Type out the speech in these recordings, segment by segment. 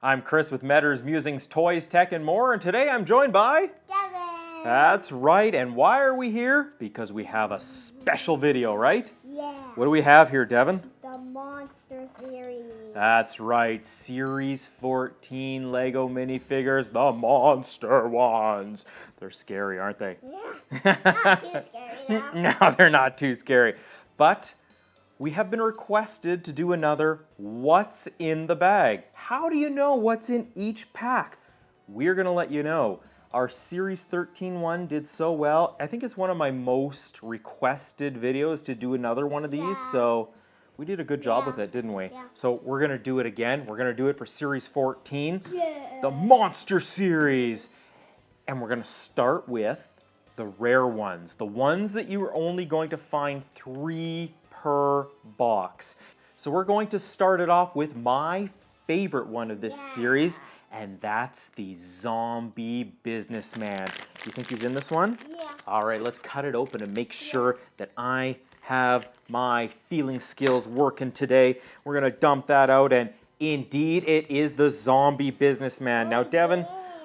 I'm Chris with Metters, Musings, Toys, Tech, and more, and today I'm joined by... Devin! That's right, and why are we here? Because we have a special video, right? Yeah. What do we have here, Devin? The Monster Series. That's right, Series 14 Lego minifigures, the monster ones. They're scary, aren't they? Yeah. Not too scary though. No, they're not too scary. But we have been requested to do another What's in the Bag? How do you know what's in each pack? We're going to let you know. Our Series 13 one did so well. I think it's one of my most requested videos to do another one of these. Yeah. So we did a good job with it, didn't we? Yeah. So we're going to do it again. We're going to do it for Series 14. Yeah. The Monster Series. And we're going to start with the rare ones. The ones that you are only going to find 3 per box. So we're going to start it off with my favorite one of this series, and that's the Zombie Businessman. Do you think he's in this one? Yeah. All right, let's cut it open and make sure that I have my feeling skills working today. We're gonna dump that out, and indeed it is the Zombie Businessman. Now, Devin,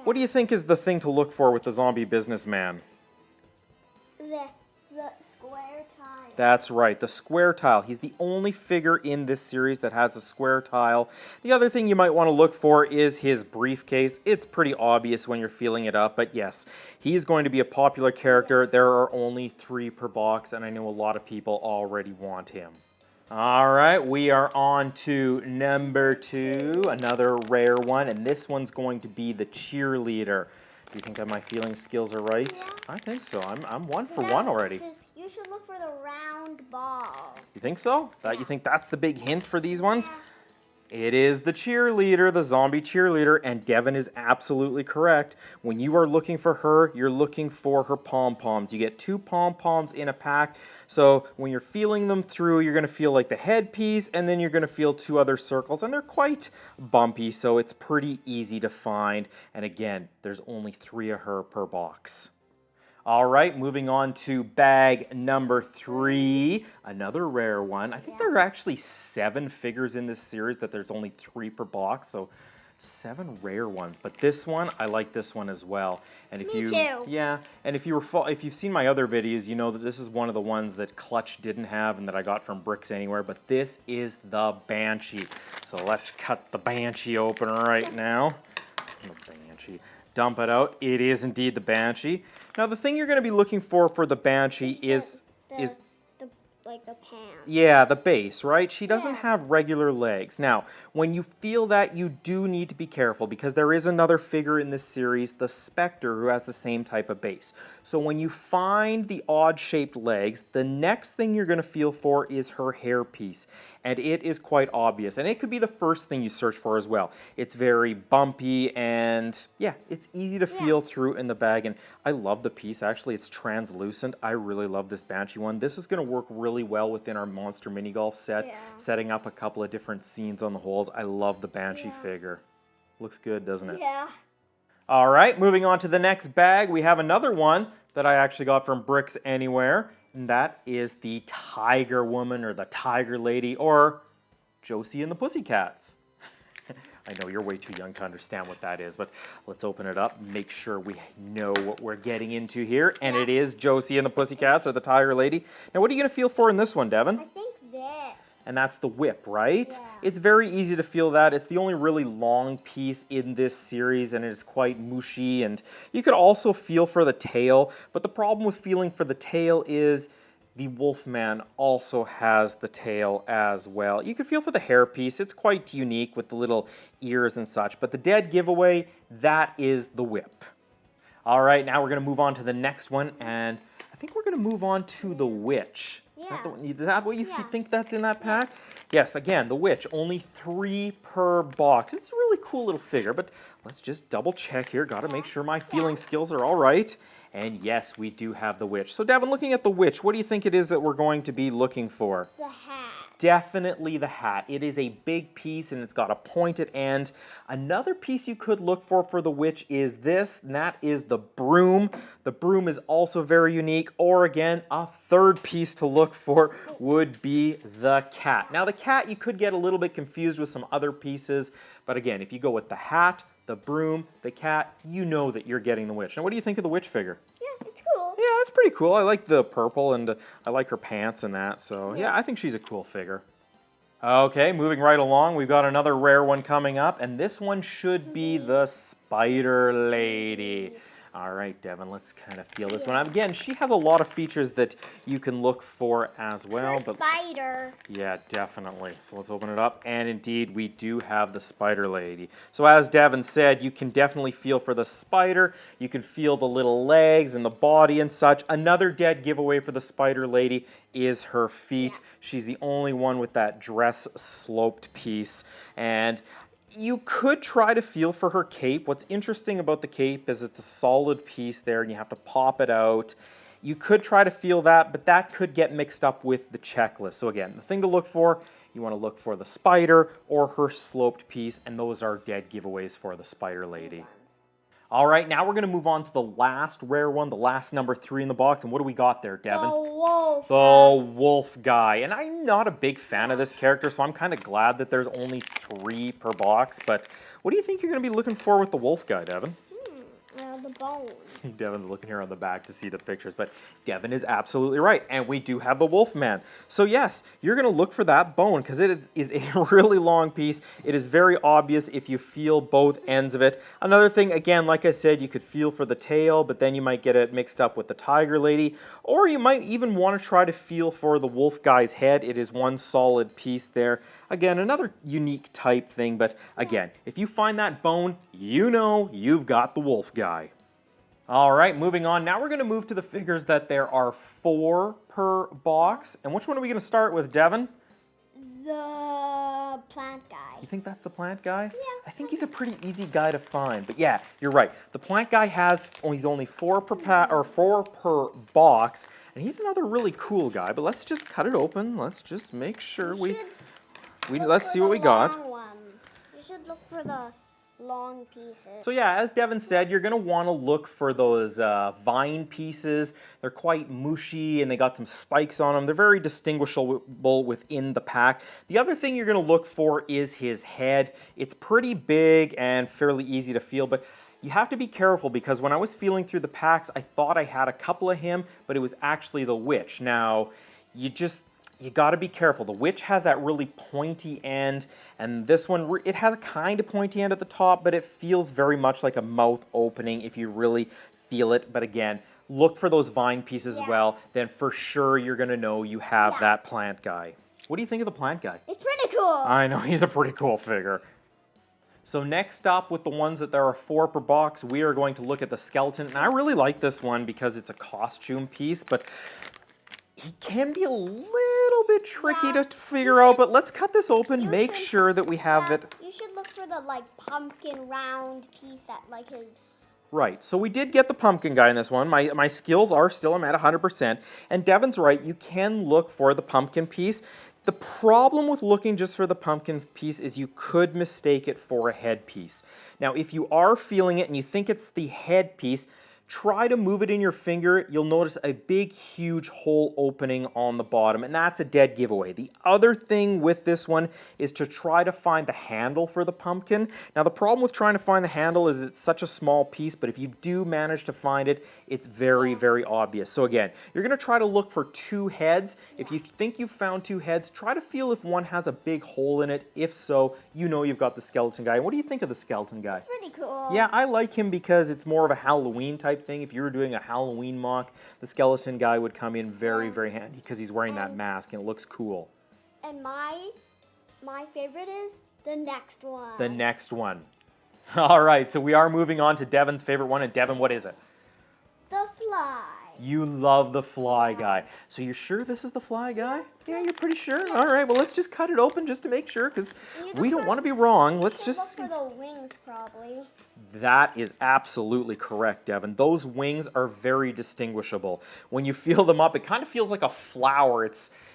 what do you think is the thing to look for with the Zombie Businessman? The square tile. That's right, the square tile. He's the only figure in this series that has a square tile. The other thing you might want to look for is his briefcase. It's pretty obvious when you're feeling it up, but yes, he's going to be a popular character. There are only 3 per box, and I know a lot of people already want him. All right, we are on to number 2, another rare one, and this one's going to be the Cheerleader. Do you think that my feeling skills are right? Yeah. I think so. I'm 1 for 1 already. You should look for the round ball. You think so? You think that's the big hint for these ones? It is the Cheerleader, the Zombie Cheerleader, and Devin is absolutely correct. When you are looking for her, you're looking for her pom-poms. You get 2 pom-poms in a pack, so when you're feeling them through, you're going to feel like the headpiece, and then you're going to feel 2 other circles, and they're quite bumpy, so it's pretty easy to find. And again, there's only 3 of her per box. All right, moving on to bag number 3, another rare one. I think there are actually 7 figures in this series that there's only 3 per box, so 7 rare ones. But this one, I like this one as well. And if Me too. Yeah, and if you've seen my other videos, you know that this is one of the ones that Clutch didn't have and that I got from Bricks Anywhere. But this is the Banshee. So let's cut the Banshee open right now. The Banshee. Dump it out. It is indeed the Banshee. Now, the thing you're going to be looking for the Banshee is like the pants. Yeah, the base, right? She doesn't have regular legs. Now, when you feel that, you do need to be careful because there is another figure in this series, the Spectre, who has the same type of base. So when you find the odd-shaped legs, the next thing you're going to feel for is her hairpiece. And it is quite obvious. And it could be the first thing you search for as well. It's very bumpy and, yeah, it's easy to feel through in the bag. And I love the piece, actually. It's translucent. I really love this Banshee one. This is going to work really well within our Monster Mini Golf set, setting up a couple of different scenes on the holes. I love the Banshee figure. Looks good, doesn't it? Yeah. All right, moving on to the next bag, we have another one that I actually got from Bricks Anywhere, and that is the Tiger Woman or the Tiger Lady or Josie and the Pussycats. I know you're way too young to understand what that is, but let's open it up and make sure we know what we're getting into here. And it is Josie and the Pussycats or the Tiger Lady. Now, what are you going to feel for in this one, Devin? I think this. And that's the whip, right? Yeah. It's very easy to feel that. It's the only really long piece in this series, and it is quite mushy. And you could also feel for the tail, but the problem with feeling for the tail is the Wolfman also has the tail as well. You can feel for the hairpiece. It's quite unique with the little ears and such. But the dead giveaway, that is the whip. All right, now we're going to move on to the next one. And I think we're going to move on to the witch. Is that what you think that's in that pack? Yes, again, the witch. Only 3 per box. It's a really cool little figure. But let's just double check here. Got to make sure my feeling skills are all right. And yes, we do have the witch. So Devin, looking at the witch, what do you think it is that we're going to be looking for? The hat. Definitely the hat. It is a big piece and it's got a pointed end. Another piece you could look for the witch is this, and that is the broom. The broom is also very unique. Or again, a third piece to look for would be the cat. Now the cat, you could get a little bit confused with some other pieces, but again, if you go with the hat, the broom, the cat, you know that you're getting the witch. Now what do you think of the witch figure? Yeah, it's cool. Yeah, it's pretty cool. I like the purple and I like her pants and that. So yeah, I think she's a cool figure. Okay, moving right along, we've got another rare one coming up, and this one should be the Spider Lady. All right, Devin, let's kind of feel this one out. Again, she has a lot of features that you can look for as well. But spider. Yeah, definitely. So let's open it up. And indeed, we do have the Spider Lady. So as Devin said, you can definitely feel for the spider. You can feel the little legs and the body and such. Another dead giveaway for the Spider Lady is her feet. Yeah. She's the only one with that dress sloped piece. And you could try to feel for her cape. What's interesting about the cape is it's a solid piece there and you have to pop it out. You could try to feel that, but that could get mixed up with the checklist. So again, the thing to look for, you want to look for the spider or her sloped piece, and those are dead giveaways for the Spider Lady. All right, now we're going to move on to the last rare one, the last number 3 in the box. And what do we got there, Devin? The wolf. The wolf guy. And I'm not a big fan of this character, so I'm kind of glad that there's only 3 per box. But what do you think you're going to be looking for with the wolf guy, Devin? The bone. Devin's looking here on the back to see the pictures, but Devin is absolutely right, and we do have the wolf man. So yes, you're going to look for that bone because it is a really long piece. It is very obvious if you feel both ends of it. Another thing, again, like I said, you could feel for the tail, but then you might get it mixed up with the tiger lady, or you might even want to try to feel for the wolf guy's head. It is one solid piece there. Again, another unique type thing, but again, if you find that bone, you know you've got the wolf guy. All right, moving on. Now we're going to move to the figures that there are 4 per box. And which one are we going to start with, Devin? The plant guy. You think that's the plant guy? Yeah. I think he's a pretty easy guy to find. But yeah, you're right. The plant guy he's only 4 per box, and he's another really cool guy. But let's just cut it open. Let's just make sure let's see what we got. You should look for the long pieces. So yeah, as Devin said, you're going to want to look for those vine pieces. They're quite mushy and they got some spikes on them. They're very distinguishable within the pack. The other thing you're going to look for is his head. It's pretty big and fairly easy to feel, but you have to be careful because when I was feeling through the packs, I thought I had a couple of him, but it was actually the witch. Now, you got to be careful. The witch has that really pointy end, and this one, it has a kind of pointy end at the top, but it feels very much like a mouth opening if you really feel it. But again, look for those vine pieces as well. Then for sure you're going to know you have that plant guy. What do you think of the plant guy? It's pretty cool. I know, he's a pretty cool figure. So next up with the ones that there are 4 per box, we are going to look at the skeleton. And I really like this one because it's a costume piece, but he can be a little bit tricky to figure out, but let's cut this open, make sure that we have it. You should look for the pumpkin round piece that his... Right, so we did get the pumpkin guy in this one. My skills are still, I'm at 100%. And Devin's right, you can look for the pumpkin piece. The problem with looking just for the pumpkin piece is you could mistake it for a head piece. Now, if you are feeling it and you think it's the head piece, try to move it in your finger. You'll notice a big, huge hole opening on the bottom, and that's a dead giveaway. The other thing with this one is to try to find the handle for the pumpkin. Now, the problem with trying to find the handle is it's such a small piece, but if you do manage to find it, it's very, very obvious. So again, you're going to try to look for 2 heads. If you think you've found 2 heads, try to feel if one has a big hole in it. If so, you know you've got the skeleton guy. What do you think of the skeleton guy? Pretty cool. Yeah, I like him because it's more of a Halloween type thing. If you were doing a Halloween mock, the skeleton guy would come in very, very handy because he's wearing that mask and it looks cool. And my favorite is the next one. The next one. All right, so we are moving on to Devin's favorite one. And Devin, what is it? The fly. You love the fly guy. So you're sure this is the fly guy? Yeah, you're pretty sure? All right, well, let's just cut it open just to make sure because we don't want to be wrong. Let's just... Look for the wings, probably. That is absolutely correct, Devin. Those wings are very distinguishable. When you feel them up, it kind of feels like a flower.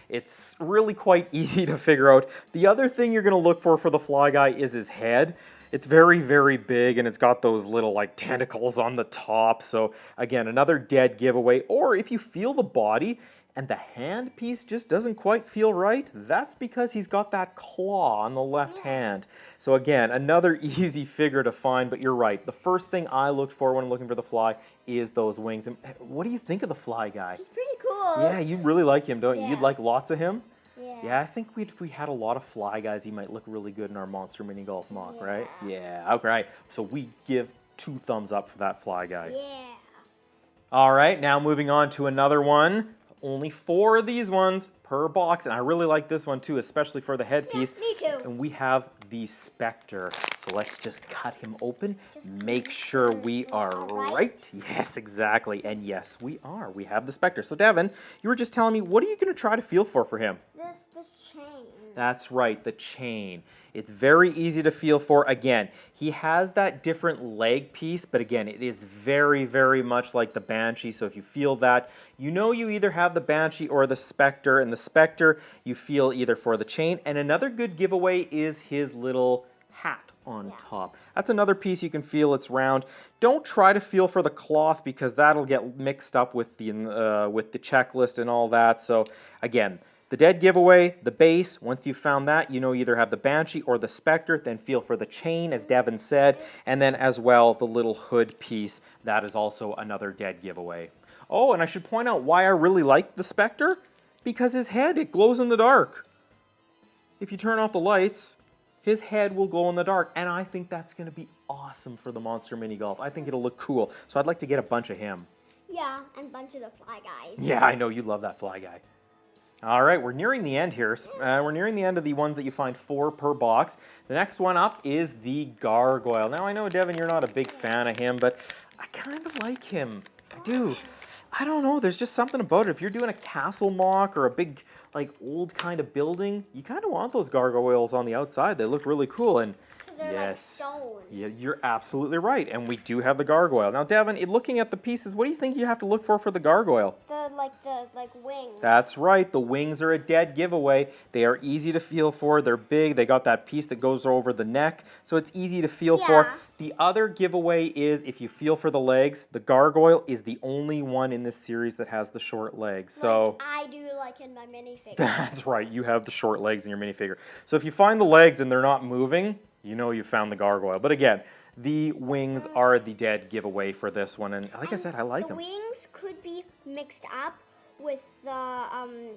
It's really quite easy to figure out. The other thing you're going to look for the Fly Guy is his head. It's very, very big, and it's got those little like tentacles on the top. So again, another dead giveaway. Or if you feel the body and the hand piece just doesn't quite feel right, that's because he's got that claw on the left hand. So again, another easy figure to find, but you're right. The first thing I looked for when looking for the Fly is those wings. And what do you think of the Fly Guy? He's pretty cool. Yeah, you really like him, don't you? Yeah. You'd like lots of him? Yeah. Yeah, I think if we had a lot of Fly Guys, he might look really good in our Monster Mini Golf mock, right? Yeah, okay. So we give 2 thumbs up for that Fly Guy. Yeah. All right, now moving on to another one. Only 4 of these ones per box, and I really like this one too, especially for the headpiece. Me too. And we have the Spectre. So let's just cut him open, make sure we are right. Yes, exactly. And yes, we are. We have the Spectre. So Devin, you were just telling me, what are you going to try to feel for him? This chain. That's right, the chain. It's very easy to feel for. Again, he has that different leg piece, but again, it is very, very much like the Banshee. So if you feel that, you know you either have the Banshee or the Spectre. And the Spectre, you feel either for the chain. And another good giveaway is his little hat on top. That's another piece you can feel. It's round. Don't try to feel for the cloth because that'll get mixed up with the checklist and all that. So again, the dead giveaway, the base, once you've found that, you know you either have the Banshee or the Spectre, then feel for the chain, as Devin said, and then as well, the little hood piece. That is also another dead giveaway. Oh, and I should point out why I really like the Spectre, because his head, it glows in the dark. If you turn off the lights, his head will glow in the dark, and I think that's going to be awesome for the Monster Mini Golf. I think it'll look cool, so I'd like to get a bunch of him. Yeah, and a bunch of the Fly Guys. Yeah, I know you love that Fly Guy. All right, we're nearing the end here. We're nearing the end of the ones that you find 4 per box. The next one up is the Gargoyle. Now, I know, Devin, you're not a big fan of him, but I kind of like him. I do. I don't know, there's just something about it. If you're doing a castle mock or a big, like, old kind of building, you kind of want those gargoyles on the outside. They look really cool, and They're yes, like stone. yeah, you're absolutely right, and we do have the Gargoyle. Now, Devin, looking at the pieces, what do you think you have to look for the Gargoyle? The wings. That's right, the wings are a dead giveaway. They are easy to feel for, they're big, they got that piece that goes over the neck, so it's easy to feel for. The other giveaway is, if you feel for the legs, the Gargoyle is the only one in this series that has the short legs. So like I do like in my minifigure. That's right, you have the short legs in your minifigure. So if you find the legs and they're not moving, you know you found the Gargoyle. But again, the wings are the dead giveaway for this one, and like I said, I like them. The wings could be mixed up with The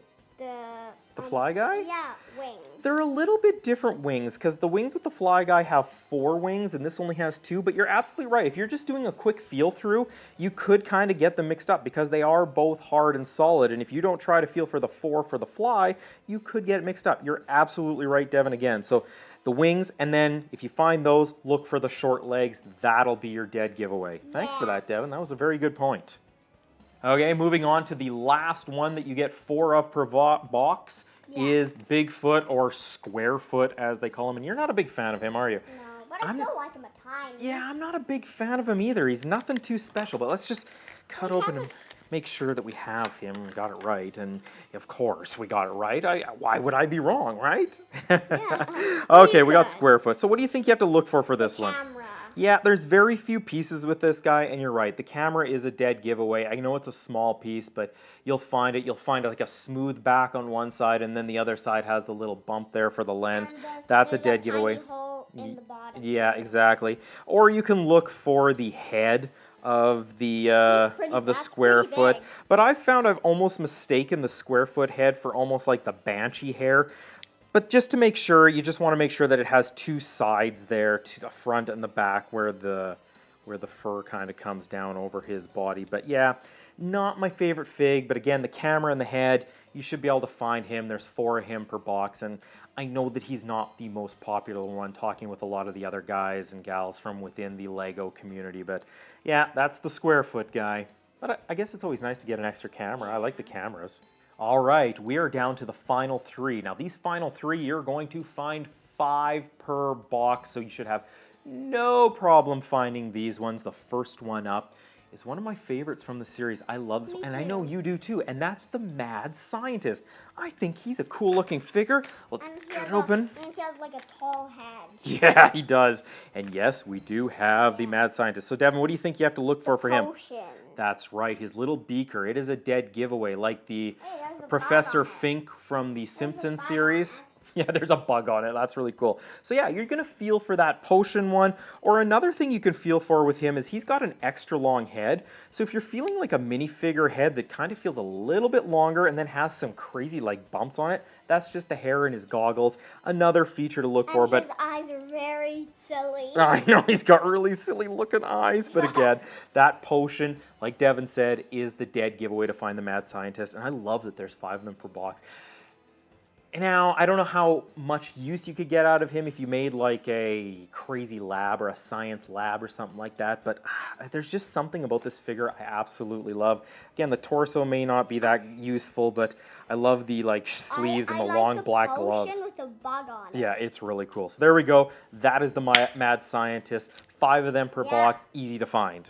Fly Guy? Yeah, wings. They're a little bit different wings, because the wings with the Fly Guy have 4 wings, and this only has 2, but you're absolutely right. If you're just doing a quick feel through, you could kind of get them mixed up, because they are both hard and solid, and if you don't try to feel for the 4 for the Fly, you could get it mixed up. You're absolutely right, Devin, again. So the wings, and then if you find those, look for the short legs. That'll be your dead giveaway. Thanks for that, Devin. That was a very good point. Okay, moving on to the last one that you get 4 of per box is Bigfoot, or Squarefoot as they call him. And you're not a big fan of him, are you? No, but I still like him a tiny. Yeah, I'm not a big fan of him either. He's nothing too special, but let's just cut open and make sure that we have him and got it right. And of course, we got it right. Why would I be wrong, right? Okay, we got Squarefoot. So what do you think you have to look for this one? Camera. Yeah, there's very few pieces with this guy, and you're right. The camera is a dead giveaway. I know it's a small piece, but you'll find like a smooth back on one side, and then the other side has the little bump there for the lens. That's a dead giveaway. Tiny hole in the bottom. Yeah, exactly. Or you can look for the head of the Squarefoot. But I've found I've almost mistaken the Squarefoot head for almost like the Banshee hair. But just to make sure, you just want to make sure that it has 2 sides there, to the front and the back, where the fur kind of comes down over his body. But yeah, not my favorite fig. But again, the camera and the head, you should be able to find him. There's 4 of him per box, and I know that he's not the most popular one, talking with a lot of the other guys and gals from within the Lego community. But yeah, that's the Squarefoot guy. But I guess it's always nice to get an extra camera. I like the cameras. All right, we are down to the final 3. Now, these final 3, you're going to find 5 per box, so you should have no problem finding these ones. The first one up is one of my favorites from the series. I love this Me one, and I too. know you do too, and that's the Mad Scientist. I think he's a cool looking figure. Let's And he cut has it open. And he has like a tall head. Yeah, he does. And yes, we do have the Mad Scientist. So Devin, what do you think you have to look for him? Potion. That's right, his little beaker. It is a dead giveaway, like the Hey, there's a Professor bug on it. Fink from the Simpsons bug on series. it. Yeah, there's a bug on it. That's really cool. So yeah, you're going to feel for that potion one. Or another thing you can feel for with him is he's got an extra long head. So if you're feeling like a minifigure head that kind of feels a little bit longer and then has some crazy like bumps on it, that's just the hair in his goggles. Another feature to look for. And But his eyes are very silly. I know, he's got really silly looking eyes, but again, that potion, like Devin said, is the dead giveaway to find the Mad Scientist, and I love that there's 5 of them per box. Now, I don't know how much use you could get out of him if you made like a crazy lab or a science lab or something like that, but there's just something about this figure I absolutely love. Again, the torso may not be that useful, but I love the like sleeves and the like long the black gloves. potion with the bug on it. Yeah, it's really cool. So there we go. That is the Mad Scientist. 5 of them per box, easy to find.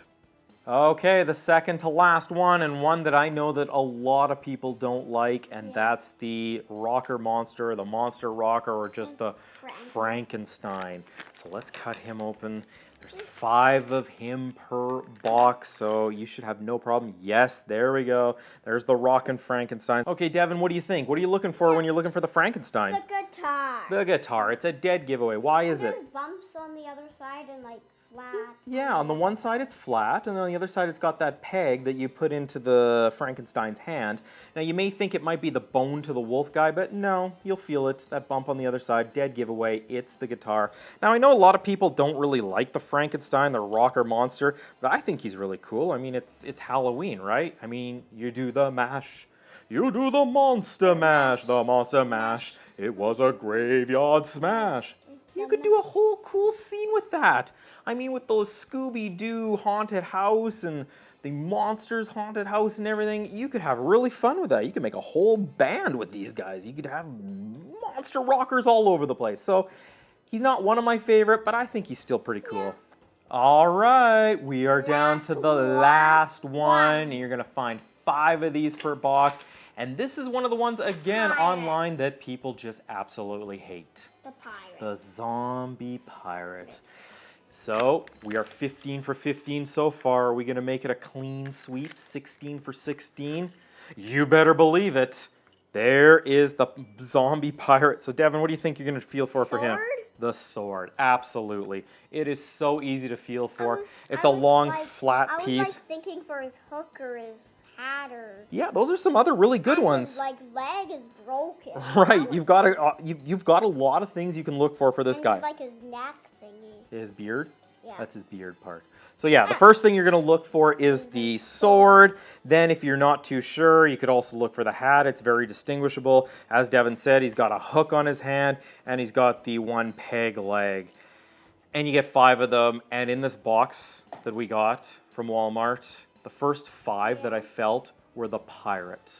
Okay, the second to last one, and one that I know that a lot of people don't like, and that's the rocker monster, the monster rocker, or just the Frankenstein. So let's cut him open. There's 5 of him per box, so you should have no problem. Yes, there we go. There's the rockin' Frankenstein. Okay, Devin, what do you think? What are you looking for when you're looking for the Frankenstein? The guitar. The guitar. It's a dead giveaway. Why is it? There's bumps on the other side and like flat. Yeah, on the one side it's flat, and on the other side it's got that peg that you put into the Frankenstein's hand. Now you may think it might be the bone to the wolf guy, but no, you'll feel it. That bump on the other side, dead giveaway, it's the guitar. Now I know a lot of people don't really like the Frankenstein, the rocker monster, but I think he's really cool. I mean, it's Halloween, right? I mean, you do the mash. You do the monster mash, the monster mash. It was a graveyard smash. You could do a whole cool scene with that. I mean, with the Scooby-Doo haunted house and the monsters haunted house and everything, you could have really fun with that. You could make a whole band with these guys. You could have monster rockers all over the place. So he's not one of my favorite, but I think he's still pretty cool. Yeah. All right, we are down to the last one, and you're going to find 5 of these per box. And this is one of the ones, again, online that people just absolutely hate. The pirate. The zombie pirate. So, we are 15 for 15 so far. Are we going to make it a clean sweep, 16 for 16? You better believe it. There is the zombie pirate. So, Devin, what do you think you're going to feel for him? The sword, absolutely. It is so easy to feel for. It's a long, flat piece. I was like thinking for his hook or his hat or... Yeah, those are some other really good ones. His leg is broken. Right, you've got a lot of things you can look for this guy. Like his neck thingy. His beard? Yeah. That's his beard part. So yeah, the first thing you're going to look for is the sword. Then if you're not too sure, you could also look for the hat. It's very distinguishable. As Devin said, he's got a hook on his hand, and he's got the 1 peg leg. And you get 5 of them. And in this box that we got from Walmart, the first 5 that I felt were the pirate.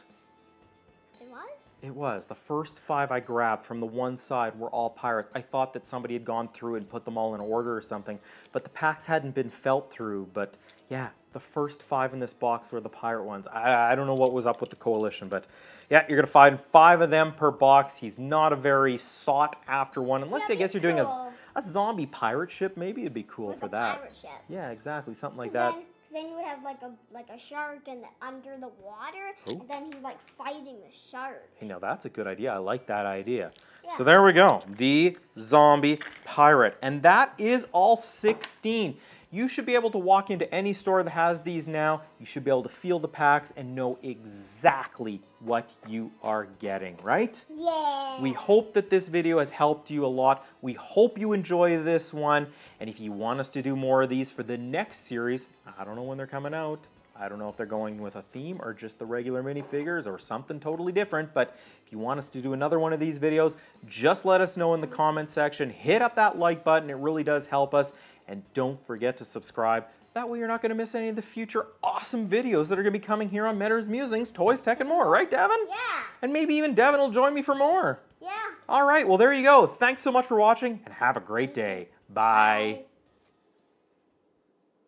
It was? It was. The first 5 I grabbed from the one side were all pirates. I thought that somebody had gone through and put them all in order or something, but the packs hadn't been felt through. But yeah, the first 5 in this box were the pirate ones. I don't know what was up with the coalition, but yeah, you're going to find 5 of them per box. He's not a very sought after one, unless I guess you're doing a zombie pirate ship. Maybe it'd be cool for that. Pirate ship. Yeah, exactly, something like that. Then you would have like a shark and under the water, and then he's like fighting the shark. You know, that's a good idea. I like that idea. Yeah. So there we go, the zombie pirate. And that is all 16. You should be able to walk into any store that has these now. You should be able to feel the packs and know exactly what you are getting, right? Yeah. We hope that this video has helped you a lot. We hope you enjoy this one. And if you want us to do more of these for the next series, I don't know when they're coming out. I don't know if they're going with a theme or just the regular minifigures or something totally different. But if you want us to do another one of these videos, just let us know in the comment section. Hit up that like button. It really does help us. And don't forget to subscribe. That way you're not going to miss any of the future awesome videos that are going to be coming here on Meddar's Musings, Toys, Tech, and more. Right, Devin? Yeah. And maybe even Devin will join me for more. Yeah. All right, well, there you go. Thanks so much for watching, and have a great day. Bye.